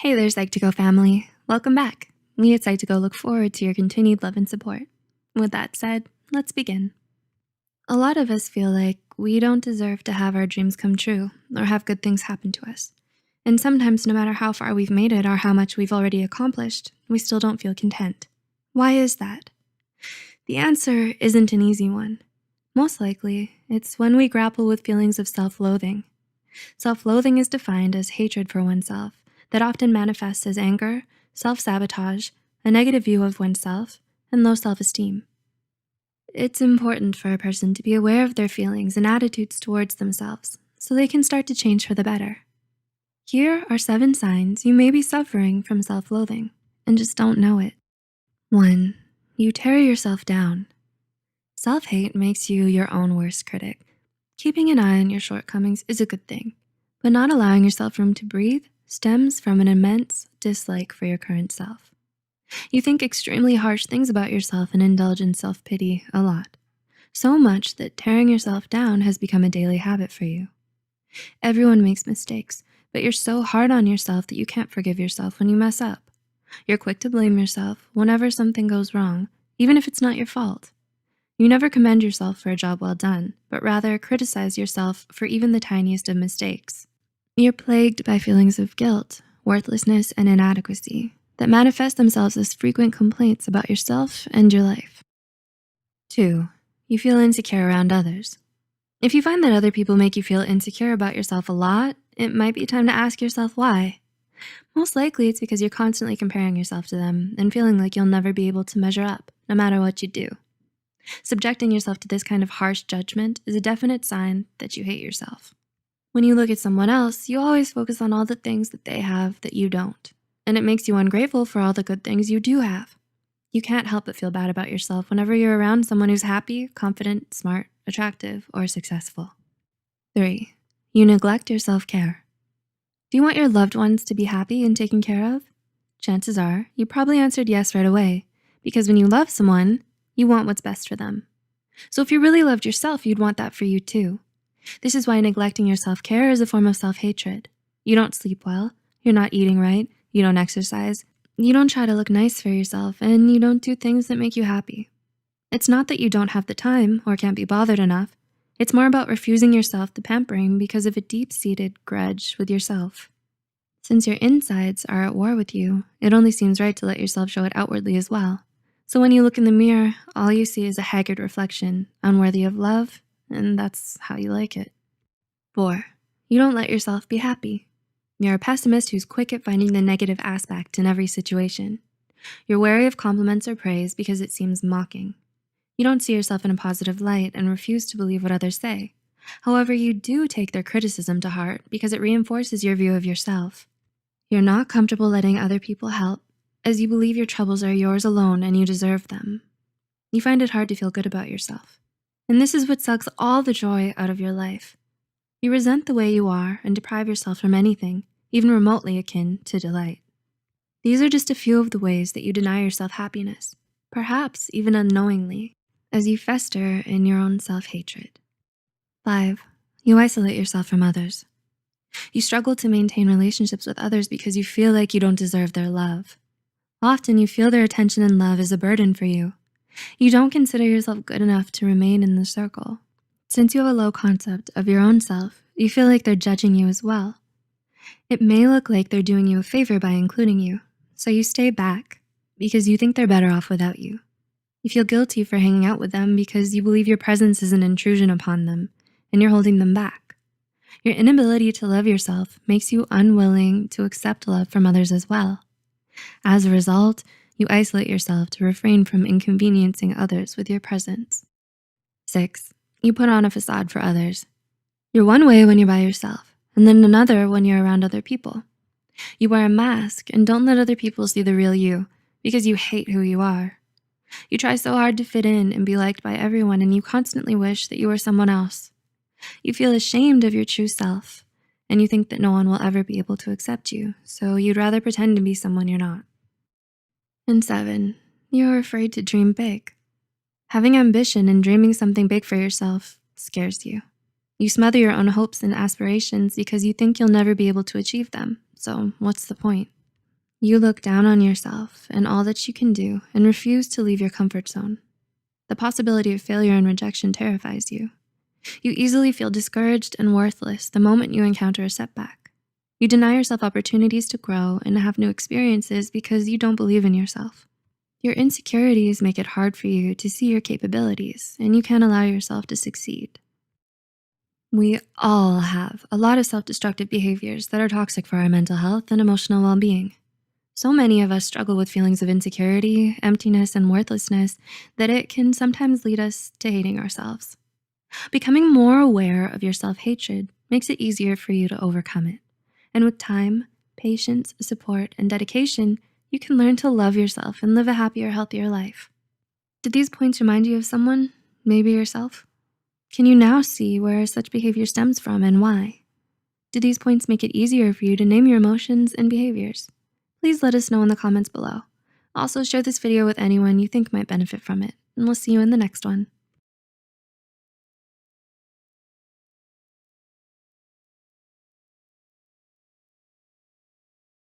Hey there, Psych2Go family. Welcome back. We at Psych2Go look forward to your continued love and support. With that said, let's begin. A lot of us feel like we don't deserve to have our dreams come true or have good things happen to us. And sometimes no matter how far we've made it or how much we've already accomplished, we still don't feel content. Why is that? The answer isn't an easy one. Most likely, it's when we grapple with feelings of self-loathing. Self-loathing is defined as hatred for oneself that often manifests as anger, self-sabotage, a negative view of oneself, and low self-esteem. It's important for a person to be aware of their feelings and attitudes towards themselves so they can start to change for the better. Here are 7 signs you may be suffering from self-loathing and just don't know it. 1. You tear yourself down. Self-hate makes you your own worst critic. Keeping an eye on your shortcomings is a good thing, but not allowing yourself room to breathe stems from an immense dislike for your current self. You think extremely harsh things about yourself and indulge in self-pity a lot, so much that tearing yourself down has become a daily habit for you. Everyone makes mistakes, but you're so hard on yourself that you can't forgive yourself when you mess up. You're quick to blame yourself whenever something goes wrong, even if it's not your fault. You never commend yourself for a job well done, but rather criticize yourself for even the tiniest of mistakes. You're plagued by feelings of guilt, worthlessness, and inadequacy that manifest themselves as frequent complaints about yourself and your life. 2. You feel insecure around others. If you find that other people make you feel insecure about yourself a lot, it might be time to ask yourself why. Most likely it's because you're constantly comparing yourself to them and feeling like you'll never be able to measure up, no matter what you do. Subjecting yourself to this kind of harsh judgment is a definite sign that you hate yourself. When you look at someone else, you always focus on all the things that they have that you don't, and it makes you ungrateful for all the good things you do have. You can't help but feel bad about yourself whenever you're around someone who's happy, confident, smart, attractive, or successful. 3. You neglect your self-care. Do you want your loved ones to be happy and taken care of? Chances are you probably answered yes right away, because when you love someone, you want what's best for them. So if you really loved yourself, you'd want that for you too. This is why neglecting your self-care is a form of self-hatred. You don't sleep well, you're not eating right, you don't exercise, you don't try to look nice for yourself, and you don't do things that make you happy. It's not that you don't have the time or can't be bothered enough. It's more about refusing yourself the pampering because of a deep-seated grudge with yourself. Since your insides are at war with you, it only seems right to let yourself show it outwardly as well. So when you look in the mirror, all you see is a haggard reflection, unworthy of love, and that's how you like it. 4. You don't let yourself be happy. You're a pessimist who's quick at finding the negative aspect in every situation. You're wary of compliments or praise because it seems mocking. You don't see yourself in a positive light and refuse to believe what others say. However, you do take their criticism to heart because it reinforces your view of yourself. You're not comfortable letting other people help, as you believe your troubles are yours alone and you deserve them. You find it hard to feel good about yourself. And this is what sucks all the joy out of your life. You resent the way you are and deprive yourself from anything, even remotely akin to delight. These are just a few of the ways that you deny yourself happiness, perhaps even unknowingly, as you fester in your own self-hatred. 5. You isolate yourself from others. You struggle to maintain relationships with others because you feel like you don't deserve their love. Often you feel their attention and love is a burden for you. You don't consider yourself good enough to remain in the circle. Since you have a low concept of your own self, you feel like they're judging you as well. It may look like they're doing you a favor by including you, so you stay back because you think they're better off without you. You feel guilty for hanging out with them because you believe your presence is an intrusion upon them and you're holding them back. Your inability to love yourself makes you unwilling to accept love from others as well. As a result, you isolate yourself to refrain from inconveniencing others with your presence. 6. You put on a facade for others. You're one way when you're by yourself, and then another when you're around other people. You wear a mask and don't let other people see the real you because you hate who you are. You try so hard to fit in and be liked by everyone, and you constantly wish that you were someone else. You feel ashamed of your true self, and you think that no one will ever be able to accept you, so you'd rather pretend to be someone you're not. And 7, you're afraid to dream big. Having ambition and dreaming something big for yourself scares you. You smother your own hopes and aspirations because you think you'll never be able to achieve them, so what's the point? You look down on yourself and all that you can do and refuse to leave your comfort zone. The possibility of failure and rejection terrifies you. You easily feel discouraged and worthless the moment you encounter a setback. You deny yourself opportunities to grow and have new experiences because you don't believe in yourself. Your insecurities make it hard for you to see your capabilities, and you can't allow yourself to succeed. We all have a lot of self-destructive behaviors that are toxic for our mental health and emotional well-being. So many of us struggle with feelings of insecurity, emptiness, and worthlessness that it can sometimes lead us to hating ourselves. Becoming more aware of your self-hatred makes it easier for you to overcome it. And with time, patience, support, and dedication, you can learn to love yourself and live a happier, healthier life. Did these points remind you of someone, maybe yourself? Can you now see where such behavior stems from and why? Do these points make it easier for you to name your emotions and behaviors? Please let us know in the comments below. Also, share this video with anyone you think might benefit from it, and we'll see you in the next one.